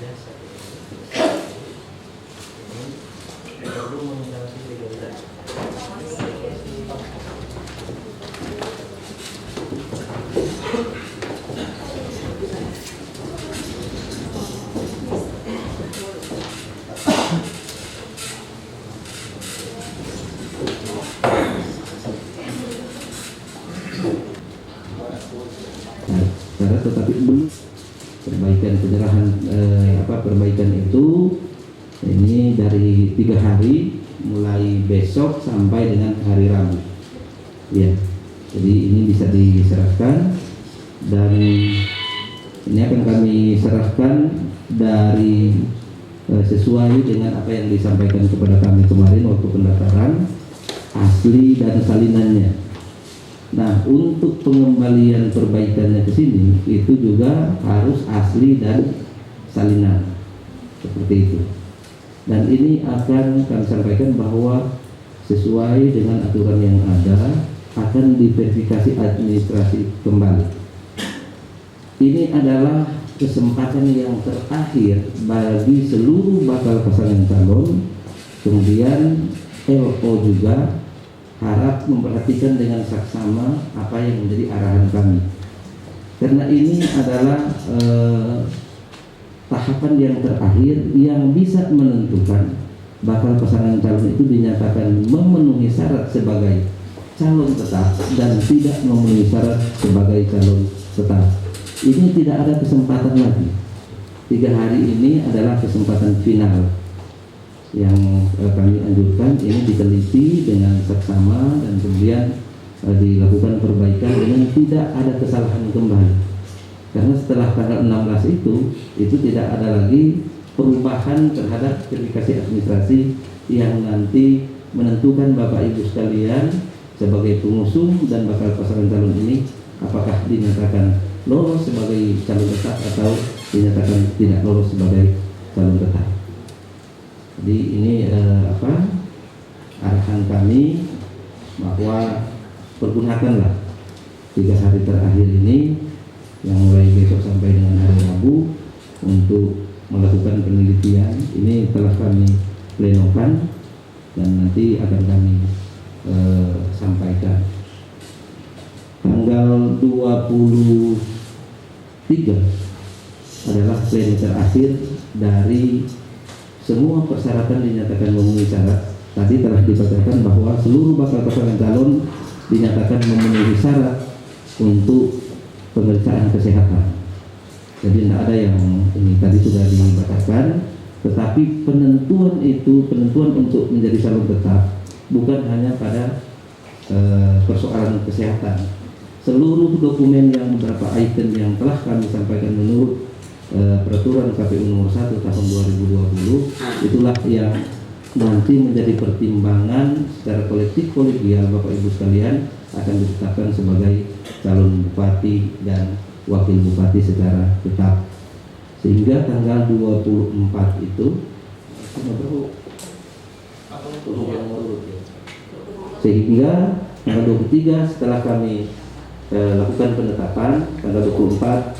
Untuk penyerahan perbaikan itu ini dari 3 hari mulai besok sampai dengan hari Rabu. Ya, jadi ini bisa diserahkan dan ini akan kami serahkan dari sesuai dengan apa yang disampaikan kepada kami kemarin waktu pendaftaran, asli dan salinannya. Nah, untuk pengembalian perbaikannya ke sini itu juga harus asli dan salinan, seperti itu. Dan ini akan kami sampaikan bahwa sesuai dengan aturan yang ada akan diverifikasi administrasi kembali. Ini adalah kesempatan yang terakhir bagi seluruh bakal pasangan calon. Kemudian LO juga harap memperhatikan dengan saksama apa yang menjadi arahan kami, karena ini adalah tahapan yang terakhir yang bisa menentukan bakal pasangan calon itu dinyatakan memenuhi syarat sebagai calon tetap dan tidak memenuhi syarat sebagai calon tetap. Ini tidak ada kesempatan lagi. 3 hari ini adalah kesempatan final yang kami anjurkan ini diteliti dengan seksama dan kemudian dilakukan perbaikan dengan tidak ada kesalahan kembali. Karena setelah tanggal 16 itu tidak ada lagi perubahan terhadap verifikasi administrasi yang nanti menentukan Bapak Ibu sekalian sebagai pengusung dan bakal pasangan calon ini apakah dinyatakan lolos sebagai calon tetap atau dinyatakan tidak lolos sebagai calon tetap. Jadi ini arahan kami bahwa pergunakanlah 3 hari terakhir ini yang mulai besok sampai dengan hari Rabu untuk melakukan penelitian. Ini telah kami plenokan dan nanti akan kami sampaikan. Tanggal 23 adalah pleno terakhir dari semua persyaratan dinyatakan memenuhi syarat. Tadi telah dibacakan bahwa seluruh bakal pasangan calon dinyatakan memenuhi syarat untuk pemeriksaan kesehatan. Jadi tidak ada yang ini tadi sudah dibacakan, tetapi penentuan untuk menjadi calon tetap bukan hanya pada persoalan kesehatan. Seluruh dokumen yang beberapa item yang telah kami sampaikan menurut peraturan KPU nomor 1 tahun 2020 itulah yang nanti menjadi pertimbangan secara kolektif kolegial Bapak Ibu sekalian akan ditetapkan sebagai calon bupati dan wakil bupati secara tetap. Sehingga tanggal 24 itu sehingga tanggal 23 setelah kami lakukan penetapan, tanggal 24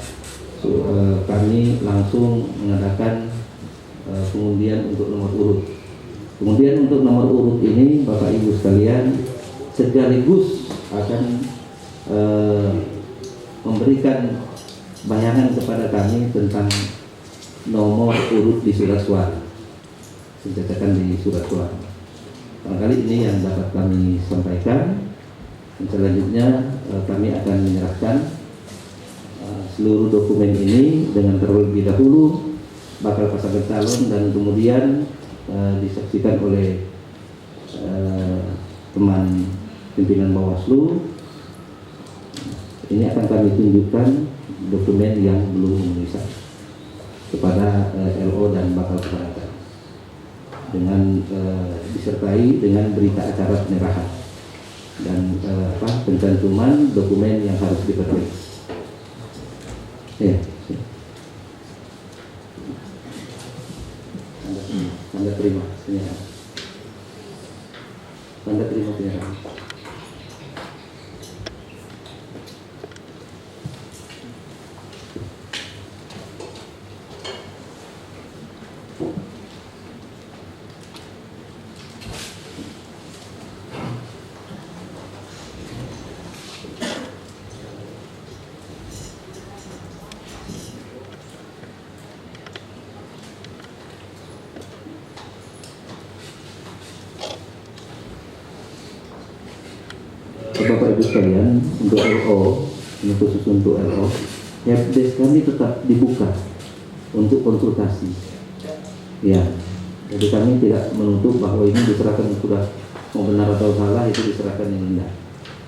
kami langsung mengadakan pengundian untuk nomor urut. Kemudian untuk nomor urut ini Bapak Ibu sekalian sekaligus akan memberikan bayangan kepada kami tentang nomor urut di surat suara, dicatatkan di surat suara. Barangkali ini yang dapat kami sampaikan. Selanjutnya kami akan menyerahkan seluruh dokumen ini dengan terlebih dahulu bakal pasangan calon dan kemudian disaksikan oleh teman pimpinan Bawaslu. Ini akan kami tunjukkan dokumen yang belum memenuhi syarat kepada LO dan bakal pasangan calon dengan disertai dengan berita acara penyerahan dan pencantuman dokumen yang harus dipenuhi. Ya. Tanda terima penyerahan. Tanda terima penyerahan. Bapak Ibu sekalian, untuk LO, ini khusus untuk LO, helpdesk kami tetap dibuka untuk konsultasi. Ya, jadi kami tidak menutup bahwa ini diserahkan sudah mau benar atau salah itu diserahkan yang enggak.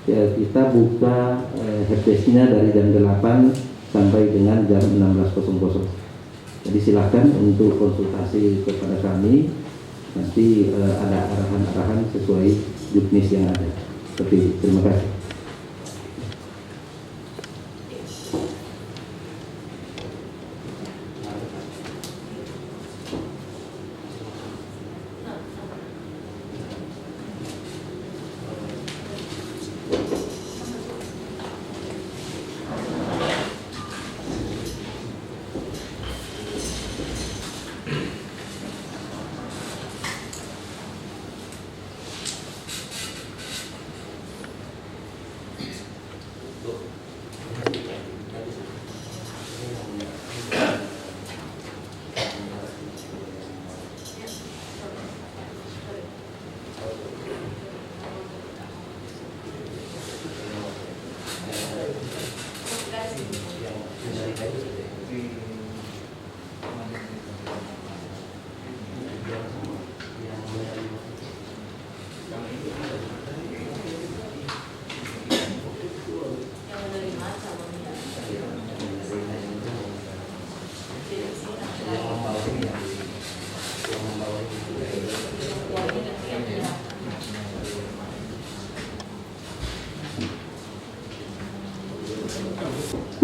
Ya, kita buka helpdesk-nya dari jam 8 sampai dengan jam 16.00. Jadi silakan untuk konsultasi kepada kami. Nanti ada arahan-arahan sesuai juknis yang ada. Seperti itu. Terima kasih.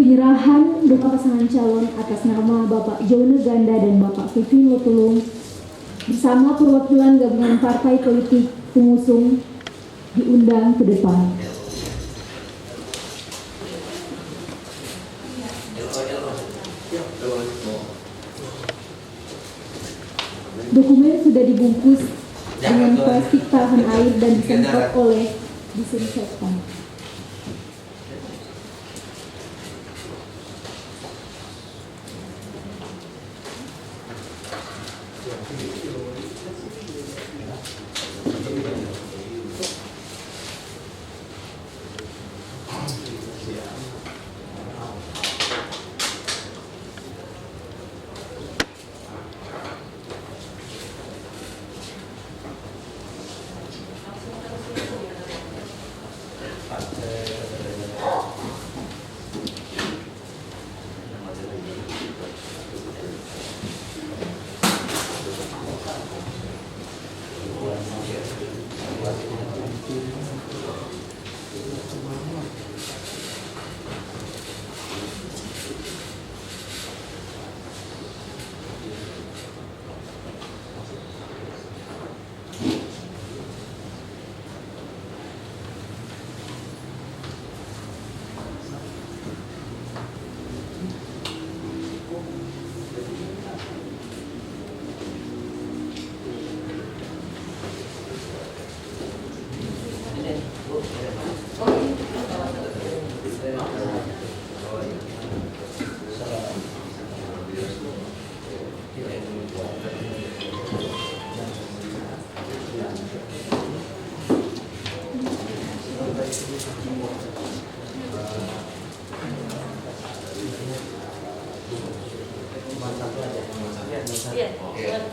Penyerahan dua pasangan calon atas nama Bapak Jone Ganda dan Bapak Kevin Lotulung bersama perwakilan gabungan partai politik pengusung diundang ke depan. Dokumen sudah dibungkus dengan plastik tahan air dan disemprot oleh disinfektan.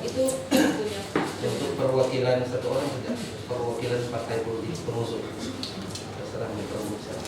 Itu punya. Untuk perwakilan satu orang saja, perwakilan partai politik pengusung. Terserah mempermudah.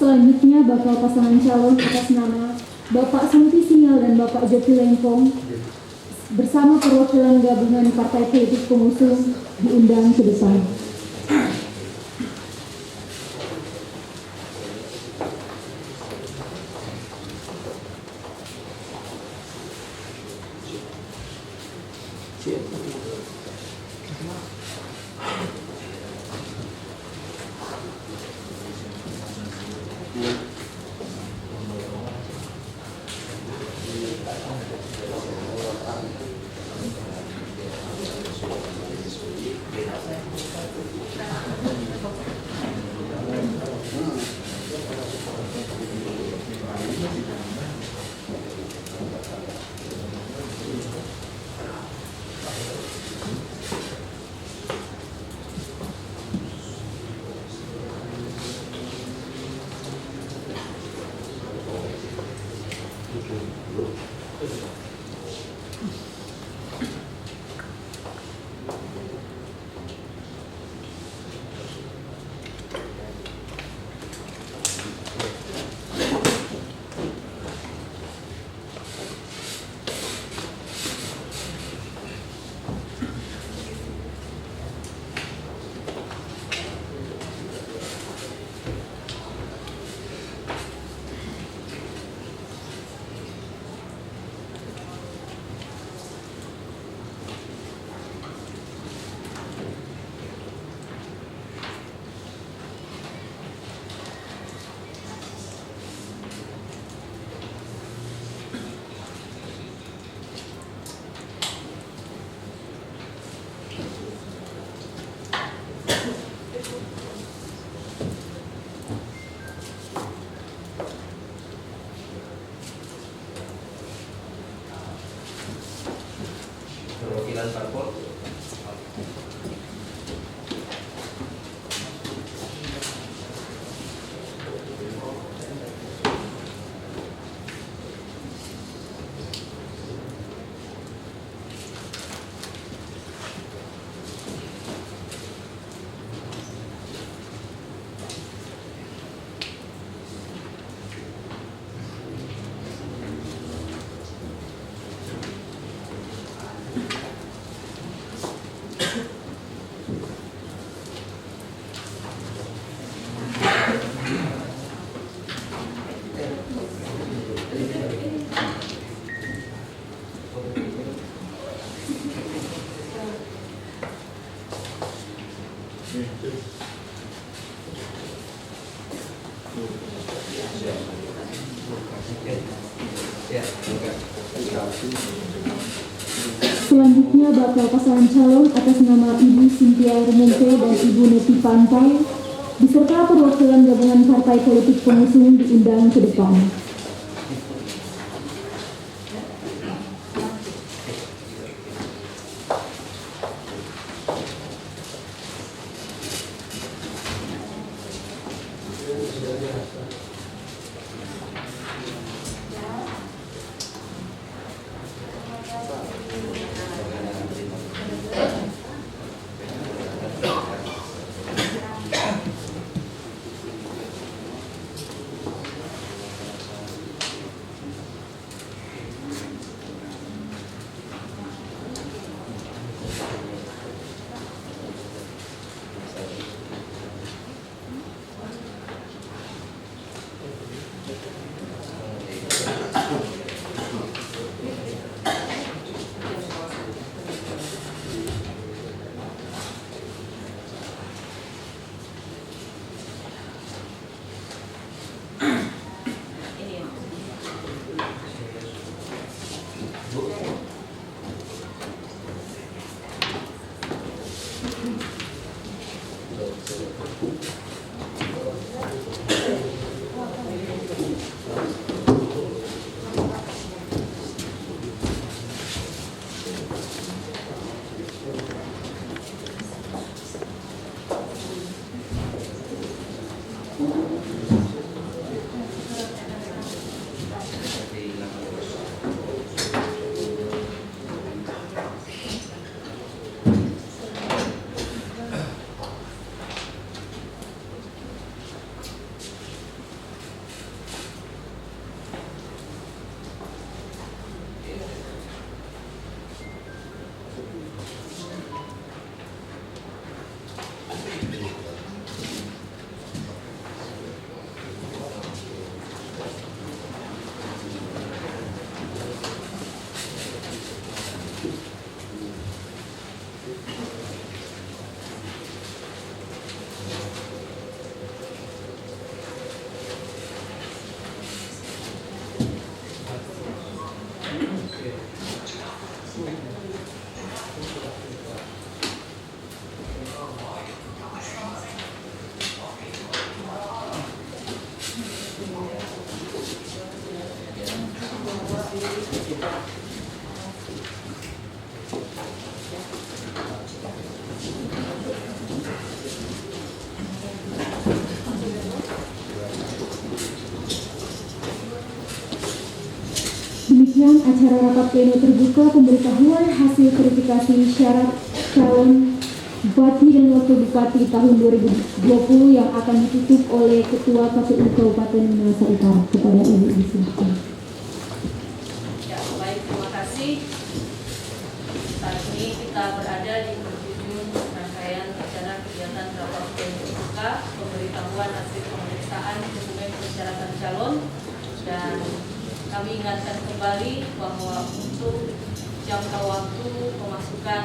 Selanjutnya bakal pasangan calon atas nama Bapak Santi Sinyal dan Bapak Joki Lengkong bersama perwakilan gabungan partai politik pengusung diundang ke depan. Perwakilan parpol. Selanjutnya bakal pasangan calon atas nama Ibu Cynthia Rumumpe dan Ibu Neti Pantai beserta perwakilan gabungan partai politik pengusung diundang ke depan. Demikian acara rapat pleno terbuka pemberitahuan hasil verifikasi syarat calon Bupati dan Wakil Bupati tahun 2020 yang akan ditutup oleh Ketua KPU Kabupaten Minahasa Utara. Kepada Ibu disilakan. Ya, baik, terima kasih. Saat ini kita berada di penghujung rangkaian acara kegiatan rapat pleno terbuka pemberitahuan hasil pemeriksaan dokumen persyaratan calon, dan kami ingatkan kembali bahwa untuk jangka waktu pemasukan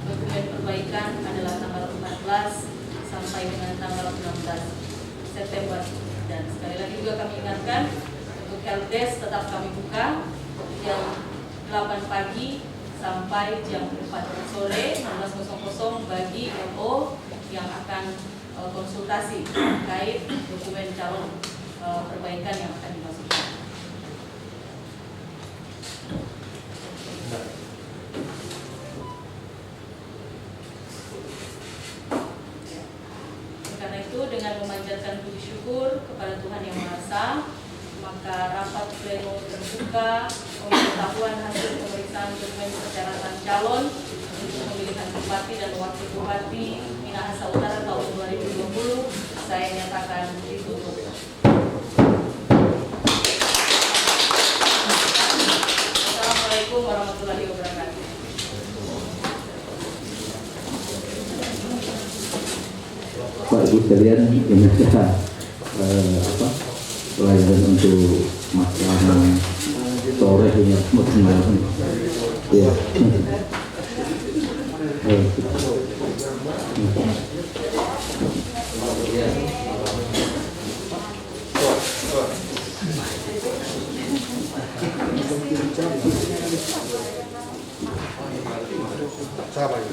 dokumen perbaikan adalah tanggal 14 sampai dengan tanggal 16 September. Dan sekali lagi juga kami ingatkan untuk helpdesk tetap kami buka jam 8 pagi sampai jam 4 sore 16.00 bagi LO yang akan konsultasi terkait dokumen calon perbaikan yang akan dimasukkan. Karena itu dengan memanjatkan puji syukur kepada Tuhan Yang Maha Esa, maka rapat pleno terbuka pemberitahuan hasil pemeriksaan dokumen persyaratan calon untuk pemilihan Bupati dan Wakil Bupati Minahasa Utara tahun 2020 saya nyatakan ditutup. Assalamualaikum warahmatullahi wabarakatuh. Pak Ibu sekalian, ini adalah pelayanan untuk masalah sore hingga malam. Ya. Sahabat,